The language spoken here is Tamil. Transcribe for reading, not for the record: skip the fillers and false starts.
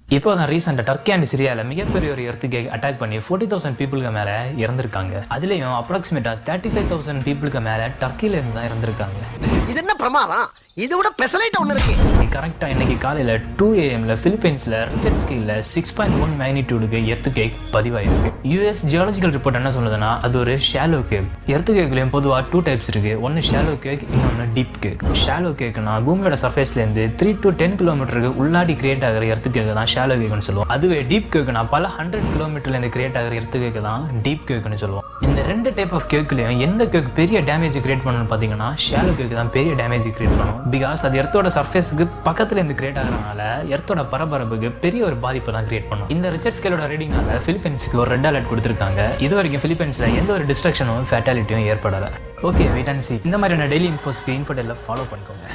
இப்போ தான் ரீசெண்டாக டர்க்கி அண்ட் சிரியாவில் மிகப்பெரிய ஒரு எர்த்துக்கு அட்டாக் பண்ணி 40,000 பீப்புளுக்கு மேலே இறந்துருக்காங்க. அதுலேயும் அப்ராக்சிமேட்டாக 35,000 பீப்புளுக்கு மேலே டர்க்கியில இருந்து தான் இறந்துருக்காங்க. இது என்ன பிரமாதம்? இது விட பெசலைட் ஒன்று இருக்கு. கரெக்டாக இன்னைக்கு காலையில் 2 AM ஃபிலிப்பைன்ஸில் ரிச்சர் ஸ்கேலில் 6.1 மேக்னிடியூடுக்கு எர்த்துகேக் பதிவாயிருக்கு. US ஜியாலஜிக்கல் ரிப்போர்ட் என்ன சொல்லுதுன்னா அது ஒரு ஷாலோ கேக். எர்த்துகேக்லையும் பொதுவாக 2 டைப்ஸ் இருக்கு. ஒன்று ஷாலோ கேக், இன்னொன்று டீப் கேக். ஷாலோ கேக்னா பூமியோட சர்ஃபேஸ்லேருந்து 3 to 10 கிலோமீட்டருக்கு உள்ளாடி கிரியேட் ஆகிற எர்த்துகேக் தான் ஷாலோ கேக்னு சொல்லுவோம். அதுவே டீப் கேக்னா பல 100 கிலோமீட்டர்லேருந்து கிரியேட் ஆகிற எர்த்துகேக் தான் டீப் கேக்னு சொல்லுவோம். இந்த 2 டைப் ஆஃப் கேக்லையும் எந்த கேக் பெரிய டேமேஜ் கிரியேட் பண்ணணும்னு பார்த்தீங்கன்னா ஷாலோ கேக் தான் பெரிய டேமேஜ் கிரியேட் பண்ணும். பிகாஸ் அது எர்த்தோட சர்ஃபேஸுக்கு பக்கத்துல இருந்து கிரியேட் ஆகிறனால எர்த்தோட பரபரப்புக்கு பெரிய ஒரு பாதிப்பு தான் கிரியேட் பண்ணும். இந்த ரிச்சர் ஸ்கேலோட ரீடிங்னால பிலிப்பைன்ஸ்க்கு ஒரு ரெட் அலர்ட் கொடுத்துருக்காங்க. இது வரைக்கும் பிலிப்பைன்ஸ்ல எந்த ஒரு டிஸ்ட்ரக்ஷனும் ஃபேட்டாலிட்டியும் ஏற்படலை. ஓகே, வெயிட் அண்ட் சீ. இந்த மாதிரியான டெய்லி இன்ஃபோஸ்க்கு இன்ஃபோடெல்ல ஃபாலோ பண்ணிக்கோங்க.